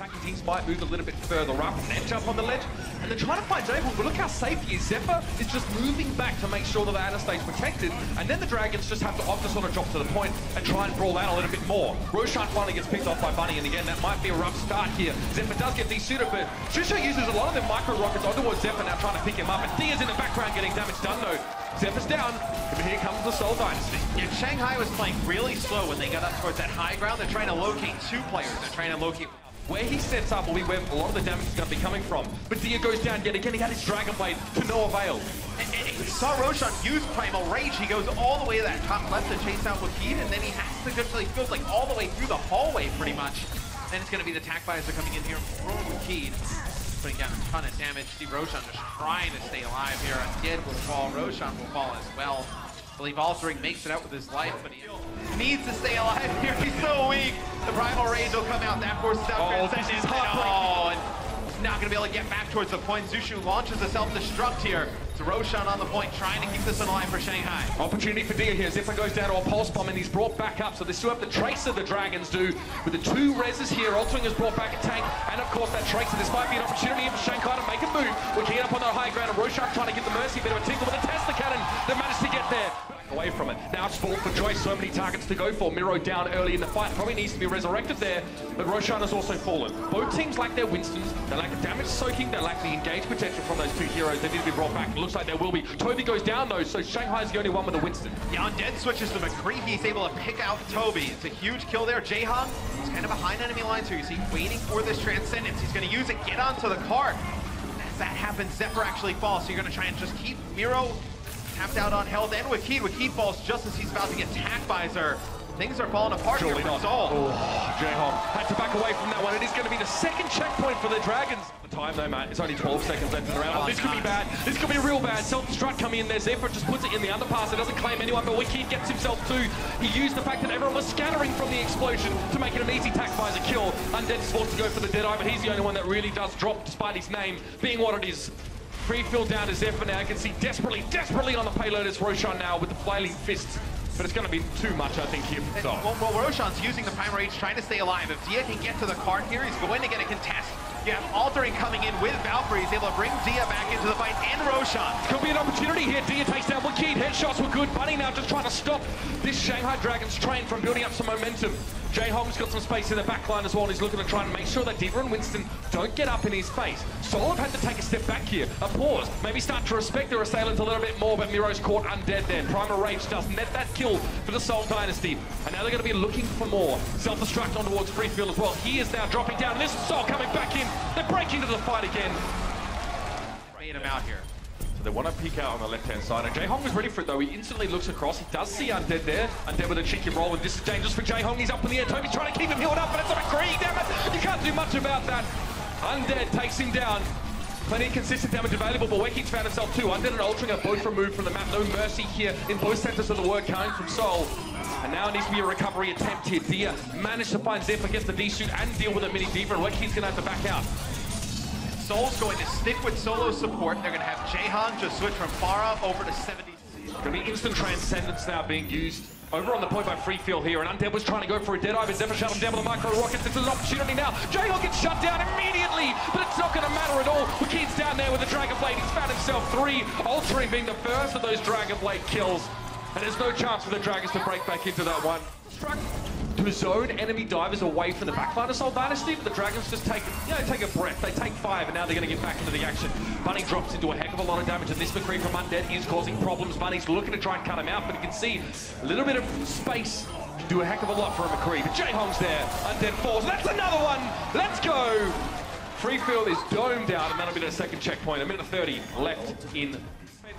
attacking teams might move a little bit further up and then jump on the ledge. And they're trying to find Taimou, but look how safe he is. Zephyr is just moving back to make sure that the Ana stays protected. And then the Dragons just have to opt to sort of drop to the point and try and brawl out a little bit more. Roshan finally gets picked off by Bunny, and again, that might be a rough start here. Zephyr does get desuited, but Shusha uses a lot of the micro rockets on towards Zephyr now, trying to pick him up. And Dia's in the background getting damage done though. Zephyr's down, but here comes the Seoul Dynasty. Yeah, Shanghai was playing really slow when they got up towards that high ground. They're trying to locate two players. They're trying to locate... Where he sets up will be where a lot of the damage is going to be coming from. But Dia goes down yet again. He had his Dragon Blade to no avail. And saw Roshan use Primal Rage. He goes all the way to that top left to chase out Wakid, and then he has to go, he goes like all the way through the hallway pretty much. Then it's going to be the attack visor coming in here from Wakid, putting down a ton of damage. See Roshan just trying to stay alive here. Undead will fall. Roshan will fall as well. I believe Altering makes it out with his life, but he needs to stay alive here. He's so weak. The Primal Rage will come out. That forces out Transcendence. Oh, and he's not going to be able to get back towards the point. Zushu launches a self-destruct here. It's Roshan on the point, trying to keep this alive for Shanghai. Opportunity for Dia here. Zephyr goes down to a pulse bomb, and he's brought back up. So they still have the Tracer the Dragons do. With the two reses here, Altering has brought back a tank. And of course that Tracer. This might be an opportunity for Shanghai to make a move. We're keying up on the high ground, and Roshan trying to get the Mercy, a bit of a tinkle with a Tesla cannon that managed to get there. Away from it. Now it's Fall for Joy, so many targets to go for. Miro down early in the fight, probably needs to be resurrected there, but Roshan has also fallen. Both teams lack their Winstons, they lack the damage soaking, they lack the engage potential from those two heroes. They need to be brought back. It looks like there will be. Toby goes down though, so Shanghai's the only one with a Winston. Yeah, Undead switches to McCree. He's able to pick out Toby. It's a huge kill there. Ryujehong, he's kind of behind enemy lines here. You see, waiting for this Transcendence. He's going to use it, get onto the cart. As that happens, Zephyr actually falls, so you're going to try and just keep Miro tapped out on health, and Wakid. Wakid falls just as he's about to get attack visor. Things are falling apart here for Seoul. Oh, Ryujehong had to back away from that one. It is going to be the second checkpoint for the Dragons. The time though, mate, it's only 12 seconds left in the round. Oh, this could be bad. This could be real bad. Self-destruct coming in there. Zephyr just puts it in the underpass. It doesn't claim anyone, but Wakid gets himself too. He used the fact that everyone was scattering from the explosion to make it an easy attack visor kill. Undead is forced to go for the Deadeye, but he's the only one that really does drop despite his name being what it is. Free fill down to Zephyr now. I can see desperately on the payload is Roshan now with the flailing fists. But it's going to be too much, I think, here for Seoul. Well, Roshan's using the Primal Rage, trying to stay alive. If Dia can get to the cart here, he's going to get a contest. You have Altering coming in with Valkyrie. He's able to bring Dia back into the fight, and Roshan. Could be an opportunity here. Dia takes down Wakid. Headshots were good. Bunny now just trying to stop this Shanghai Dragons train from building up some momentum. Ryujehong's got some space in the back line as well, and he's looking to try and make sure that Diva and Winston don't get up in his face. Seoul have had to take a step back here, a pause, maybe start to respect their assailant a little bit more, but Miro's caught undead there. Primal Rage does net that kill for the Seoul Dynasty, and now they're going to be looking for more. Self-destruct on towards free field as well. He is now dropping down, and this is Seoul coming back in. They break into the fight again. Made him out here. They want to peek out on the left-hand side, and Ryujehong was ready for it though. He instantly looks across. He does see Undead there. Undead with a cheeky roll, and this is dangerous for Ryujehong. He's up in the air. Toby's trying to keep him healed up, but it's a McCree, damn it! You can't do much about that. Undead takes him down. Plenty of consistent damage available, but Wakid's found himself too. Undead and Altering are both removed from the map. No mercy here in both centers of the word coming from Seoul. And now it needs to be a recovery attempt here. Dia managed to find Zephyr, gets the D-suit and deal with a mini Diva, and Wakid's going to have to back out. Seoul's going to stick with solo support. They're going to have Ryujehong just switch from Pharah over to 70. Going to be instant Transcendence now being used over on the point by free field here, and Undead was trying to go for a Deadeye, but Zephyr shut him down with a micro rocket. This is an opportunity now. Ryujehong gets shut down immediately, but it's not going to matter at all. Wakid's down there with the Dragon Blade. He's found himself 3, Altering being the first of those Dragon Blade kills, and there's no chance for the Dragons to break back into that one. Struck to zone enemy divers away from the backline of Seoul Dynasty, but the Dragons just take a breath. They take 5, and now they're going to get back into the action. Bunny drops into a heck of a lot of damage, and this McCree from Undead is causing problems. Bunny's looking to try and cut him out, but you can see a little bit of space to do a heck of a lot for a McCree. But Ryujehong's there. Undead falls. That's another one. Let's go. Free field is domed out, and that'll be the second checkpoint. 1:30 left in.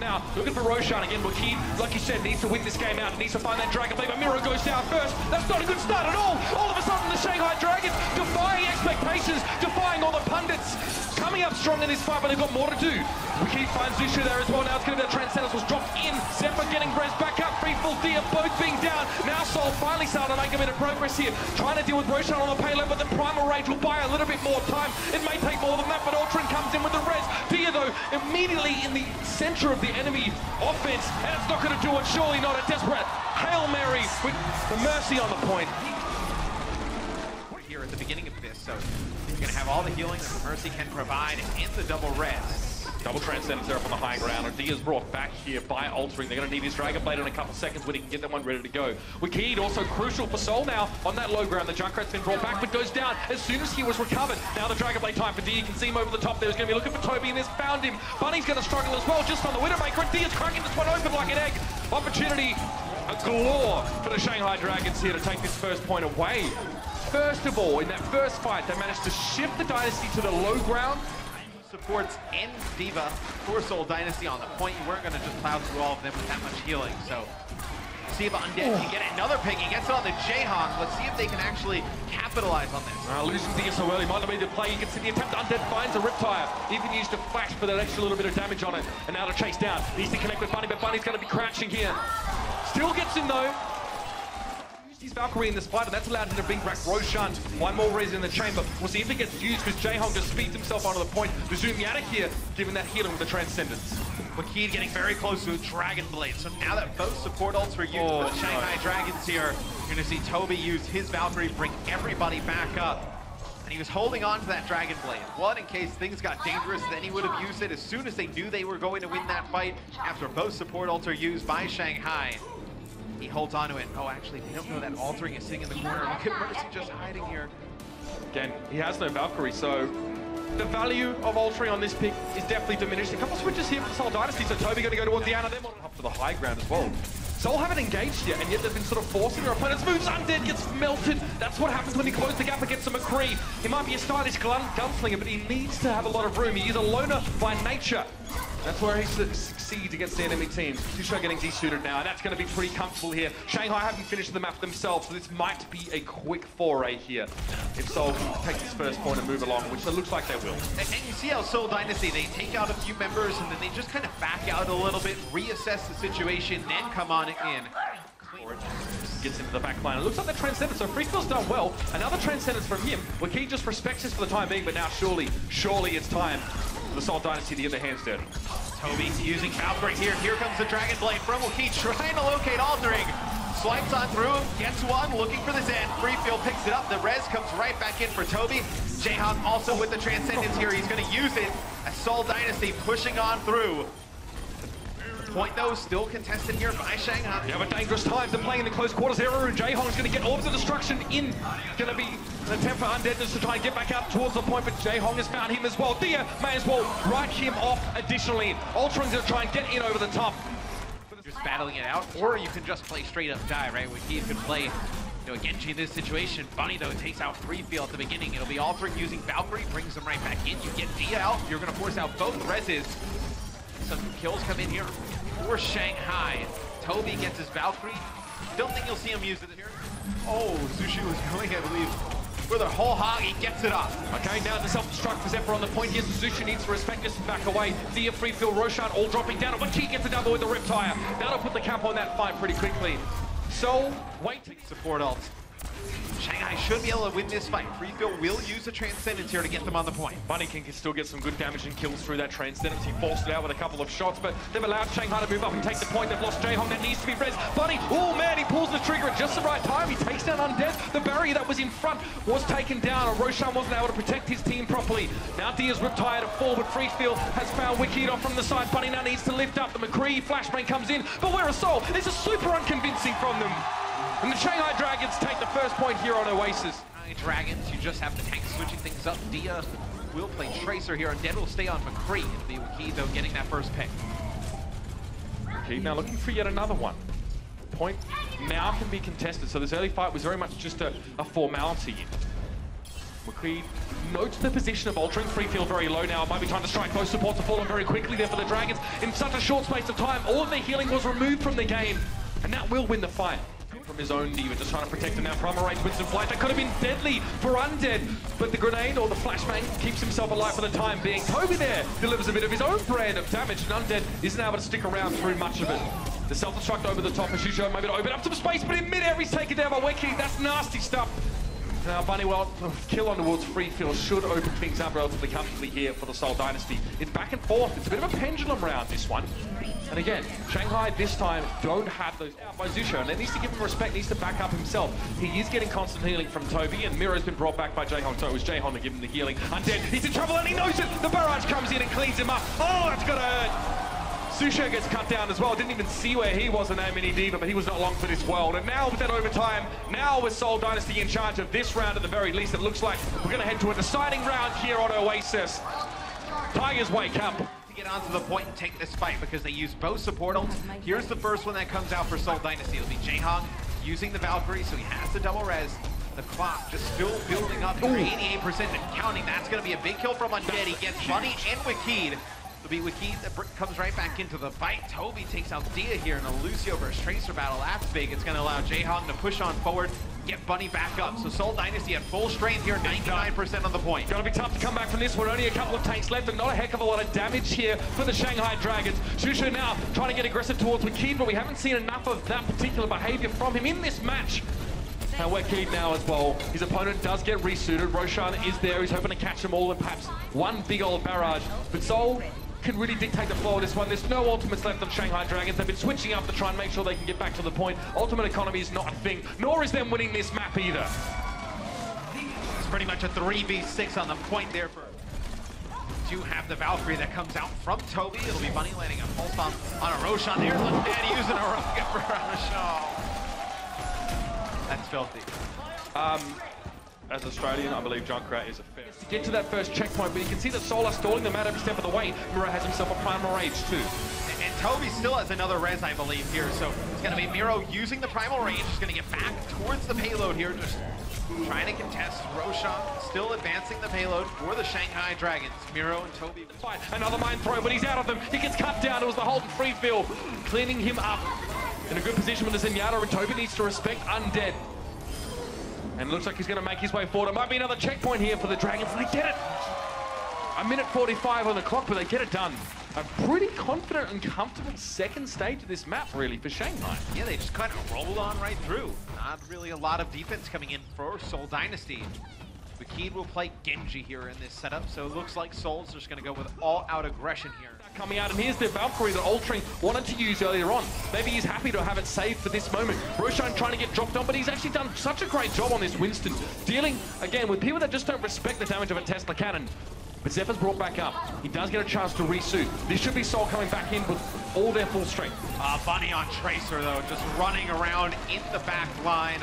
Now, looking for Roshan again. Wakid, like you said, needs to win this game out. He needs to find that Dragon Blade, but Miro goes down first. That's not a good start at all. All of a sudden, the Shanghai Dragons defying expectations, defying all the pundits. Coming up strong in this fight, but they've got more to do. Wakid finds Zushu there as well. Now it's going to be the Transcendence was dropped in. Zephyr getting res back up. Free full Dia both being down. Now Seoul finally starting to make a bit of progress here. Trying to deal with Roshan on the payload, but the Primal Rage will buy a little bit more time. It may take more than that, but Altering comes in with the res. Dia, though, immediately in the center of the enemy offense, and it's not going to do it. Surely not. A desperate Hail Mary with the Mercy on the point. Here at the beginning of this, so he's going to have all the healing that Mercy can provide in the double res. Double Transcendence there up on the high ground. Dia's brought back here by altering. They're going to need his Dragon Blade in a couple seconds when he can get that one ready to go. Wicked also crucial for Seoul now on that low ground. The Junkrat's been brought back but goes down as soon as he was recovered. Now the Dragon Blade time for Dia. You can see him over the top there. He's going to be looking for Toby and has found him. Bunny's going to struggle as well just on the Widowmaker, and Dia's cracking this one open like an egg. Opportunity galore for the Shanghai Dragons here to take this first point away. First of all, in that first fight, they managed to shift the Dynasty to the low ground. Supports and Diva for Seoul Dynasty on the point. You weren't going to just plow through all of them with that much healing. So, see if Undead can get another pick. He gets it on the Ryujehong. Let's see if they can actually capitalize on this. Losing Dia so early might not be the play. You can see the attempt. Undead finds a Riptire. Even used a flash for that extra little bit of damage on it. And now to chase down. Needs to connect with Bunny, but Bunny's going to be crouching here. Still gets him though. His Valkyrie in this fight, and that's allowed him to bring back Roshan. One more reason in the chamber. We'll see if it gets used because Ryujehong just speeds himself onto the point to zoom out of here, giving that healing with the Transcendence. Wicked getting very close to a Dragon Blade. So now that both support ults were used for the Shanghai Dragons here, you're going to see Toby use his Valkyrie, bring everybody back up. And he was holding on to that Dragon Blade. One, in case things got dangerous, then he would have used it as soon as they knew they were going to win that fight after both support ults are used by Shanghai. He holds on to it. Oh, actually, they don't know that altering is sitting in the corner. Look at Mercy just hiding here. Again, he has no Valkyrie, so the value of altering on this pick is definitely diminished. A couple switches here for the Seoul Dynasty, so Toby going to go towards Diana, then up to the high ground as well. Seoul haven't engaged yet, and yet they've been sort of forcing their opponent's moves. Undead gets melted. That's what happens when he closes the gap against a McCree. He might be a stylish gunslinger, but he needs to have a lot of room. He is a loner by nature. That's where he succeeds against the enemy team. Tusho getting desuited now, and that's going to be pretty comfortable here. Shanghai haven't finished the map themselves, so this might be a quick foray here. If Seoul can take this first point and move along, which it looks like they will. And you see how Seoul Dynasty, they take out a few members, and then they just kind of back out a little bit, reassess the situation, then come on in. Gets into the back line. It looks like the Transcendence, so Freefield's done well. Another Transcendence from him. Wicked just respects this for the time being, but now surely it's time for the Seoul Dynasty to get their hands dirty. Toby using Valkyrie here. Here comes the Dragon Blade from Wicked, trying to locate altering. Swipes on through him, gets one, looking for the Zen. Freefield picks it up. The res comes right back in for Toby. Ryujehong also with the Transcendence here. He's going to use it as Seoul Dynasty pushing on through. Point though still contested here by Shanghai. You have a dangerous time. They're playing in the close quarters here. Ryujehong is going to get Orbs of Destruction in. Going to be an attempt for Undeadness to try and get back out towards the point, but Ryujehong has found him as well. Dia may as well write him off additionally. Ultron's going to try and get in over the top. Just battling it out, or you can just play straight up die, right? Wicked could play, a Genji in this situation. Bunny though takes out Freefield at the beginning. It'll be altering using Valkyrie, brings them right back in. You get Dia out, you're going to force out both reses. Some kills come in here for Shanghai. Toby gets his Valkyrie. Don't think you'll see him use it here. Oh, Sushi was going, I believe, for the whole hog. He gets it off. Okay, now the self-destruct for Zephyr on the point here. Sushi needs to respect this and back away. Dia, Freefield, Roshan all dropping down. But he gets a double with the Riptire. That'll put the cap on that fight pretty quickly. So, waiting. Support ult. Shanghai should be able to win this fight. Freefield will use the Transcendence here to get them on the point. Bunny can still get some good damage and kills through that Transcendence. He forced it out with a couple of shots, but they've allowed Shanghai to move up and take the point. They've lost Ryujehong. That needs to be res. Bunny, oh man, he pulls the trigger at just the right time. He takes down Undead. The barrier that was in front was taken down, and Roshan wasn't able to protect his team properly. Now Dia's Riptire to fall, but Freefield has found Wicked off from the side. Bunny now needs to lift up. The McCree flashbang comes in, but where is Seoul? This is super unconvincing from them. And the Shanghai Dragons take the first point here on Oasis. Dragons, you just have the tank switching things up. Dia will play Tracer here, and Dead will stay on McCree. It'll be Wicked, though, getting that first pick. Okay, now looking for yet another one. Point now can be contested, so this early fight was very much just a formality. McCree notes the position of altering. Freefield very low now. Might be trying to strike. Both supports have fallen very quickly there for the Dragons. In such a short space of time, all of their healing was removed from the game, and that will win the fight. From his own Diva, just trying to protect him now. Primarate wins in flight. That could have been deadly for Undead, but the grenade or the flashbang keeps himself alive for the time being. Toby there delivers a bit of his own brand of damage, and Undead isn't able to stick around through much of it. The self-destruct over the top as Shusho maybe to open up some space, but in mid-air he's taken down by Wicked. That's nasty stuff. Now, Bunny, well, kill on towards free field should open things up relatively comfortably here for the Seoul Dynasty. It's back and forth. It's a bit of a pendulum round, this one. And again, Shanghai this time don't have those out by Zusho, and they needs to give him respect, needs to back up himself. He is getting constant healing from Toby, and Miro's been brought back by Ryujehong, so it was Ryujehong to give him the healing. Undead, he's in trouble and he knows it! The barrage comes in and cleans him up. Oh, that's gonna hurt! Zusho gets cut down as well. Didn't even see where he was in that mini diva, but he was not long for this world. And now with that overtime, now with Seoul Dynasty in charge of this round at the very least, it looks like we're gonna head to a deciding round here on Oasis. Tigers wake up. Get onto the point and take this fight because they use both support ults. Here's the first one that comes out for Seoul Dynasty. It'll be Ryujehong using the Valkyrie, so he has the double res. The clock just still building up here, 88% and counting. That's going to be a big kill from Undead. He gets Bunny and Wikid. It'll be Wikid that comes right back into the fight. Toby takes out Dia here in a Lucio versus Tracer battle. That's big. It's going to allow Ryujehong to push on forward, get Bunny back up. So Seoul Dynasty at full strength here, 99% on the point. Gonna be tough to come back from this one. Only a couple of tanks left and not a heck of a lot of damage here for the Shanghai Dragons. Zusho now trying to get aggressive towards Wikid, but we haven't seen enough of that particular behavior from him in this match. And Wikid now as well. His opponent does get resuited. Roshan is there. He's hoping to catch them all and perhaps one big old barrage. But Seoul can really dictate the flow of this one. There's no ultimates left on Shanghai Dragons. They've been switching up to try and make sure they can get back to the point. Ultimate economy is not a thing, nor is them winning this map either. It's pretty much a 3v6 on the point there for... Do have the Valkyrie that comes out from Toby. It'll be Bunny landing a pulse bomb on a Roshan. There's Undead using a rocket for Akshon. That's filthy. As Australian, I believe Junkrat is a fair. To get to that first checkpoint, but you can see that Seoul are stalling them out every step of the way. Miro has himself a Primal Rage too. And Toby still has another res, I believe, here. So it's going to be Miro using the Primal Rage. He's going to get back towards the payload here, just trying to contest. Roshan still advancing the payload for the Shanghai Dragons. Miro and Toby. Another mind throw, but he's out of them. He gets cut down. It was the Holden free field, cleaning him up. In a good position with the Zenyatta, and Toby needs to respect Undead. And it looks like he's going to make his way forward. It might be another checkpoint here for the Dragons. They get it. A minute 45 on the clock, but they get it done. A pretty confident and comfortable second stage of this map, really, for Shanghai. Yeah, they just kind of rolled on right through. Not really a lot of defense coming in for Seoul Dynasty. Wikid will play Genji here in this setup, so it looks like Seoul's just going to go with all-out aggression here. Coming out, and here's the Valkyrie that Ultring wanted to use earlier on. Maybe he's happy to have it saved for this moment. Roshan trying to get dropped on, but he's actually done such a great job on this Winston, dealing, again, with people that just don't respect the damage of a Tesla cannon. But Zephyr's brought back up. He does get a chance to resuit. This should be Seoul coming back in with all their full strength. Bunny on Tracer, though, just running around in the back line.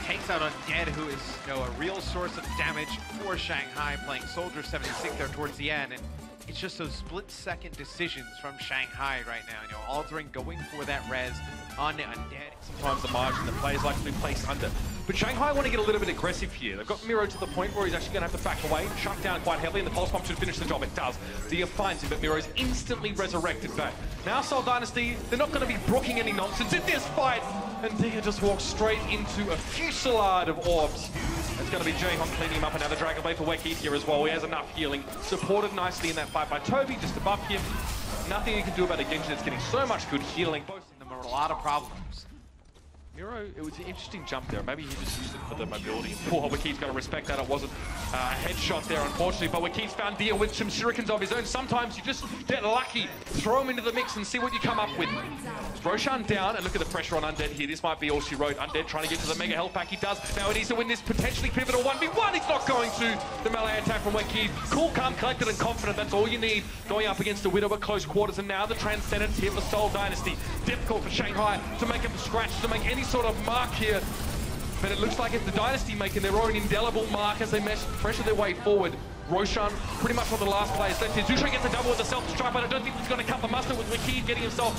Takes out Undead, who is, a real source of damage for Shanghai, playing Soldier 76 there towards the end. And it's just those split-second decisions from Shanghai right now. Altering, going for that res on Undead. Sometimes the margin, the players like to be placed under. But Shanghai want to get a little bit aggressive here. They've got Miro to the point where he's actually going to have to back away, shut down quite heavily, and the pulse bomb should finish the job. It does. Dia finds him, but Miro's instantly resurrected back. Now Seoul Dynasty, they're not going to be brooking any nonsense in this fight. And Dia just walks straight into a fusillade of orbs. It's going to be Ryujehong cleaning him up. Another Dragon Blade for Wekid here as well. He has enough healing. Supported nicely in that fight by Toby, just above him. Nothing you can do about a Genji that's getting so much good healing. Both of them are a lot of problems. Miro, it was an interesting jump there. Maybe he just used it for the mobility. Poor Wikid's got to respect that. It wasn't a headshot there, unfortunately. But Wikid's found Dia with some shurikens of his own. Sometimes you just get lucky. Throw him into the mix and see what you come up with. Roshan down, and look at the pressure on Undead here. This might be all she wrote. Undead trying to get to the mega health pack. He does. Now he needs to win this potentially pivotal 1v1. He's not going to. The melee attack from Wikid. Cool, calm, collected, and confident. That's all you need going up against the Widow at close quarters. And now the Transcendence here for Seoul Dynasty. Difficult for Shanghai to make up the scratch, to make any sort of mark here. But it looks like it's the Dynasty making their own indelible mark as they pressure their way forward. Roshan pretty much one of the last players left here. Zusho gets a double with the self-destruct, but I don't think he's going to cut the mustard with Wikid getting himself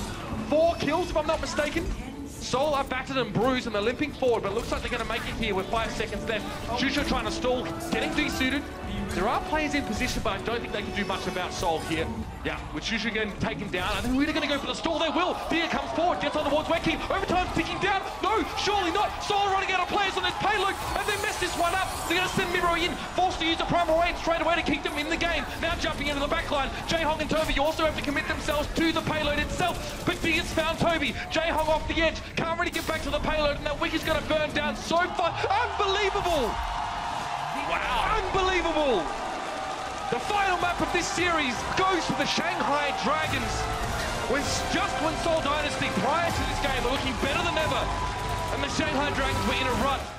4 kills, if I'm not mistaken. Seoul are battered and bruised, and they're limping forward, but it looks like they're going to make it here with 5 seconds left. Zusho trying to stall, getting desuited. There are players in position, but I don't think they can do much about Seoul here. Yeah, with Zusho getting taken down, I think we're really going to go for the stall. They will. Dia comes forward, gets on towards Wekid. Overtime's ticking down. No, surely not. Seoul running out of players on this payload, and they mess this one up. They're going to send Miro in, forced to use the primal range straight away to keep them in the game. Now jumping into the backline. Ryujehong and Toby also have to commit themselves to the payload itself. But D has found Toby. Ryujehong off the edge. Can't really get back to the payload, and that wick is going to burn down so far. Unbelievable! Wow, unbelievable! The final map of this series goes to the Shanghai Dragons. Just when Seoul Dynasty prior to this game were looking better than ever, and the Shanghai Dragons were in a rut.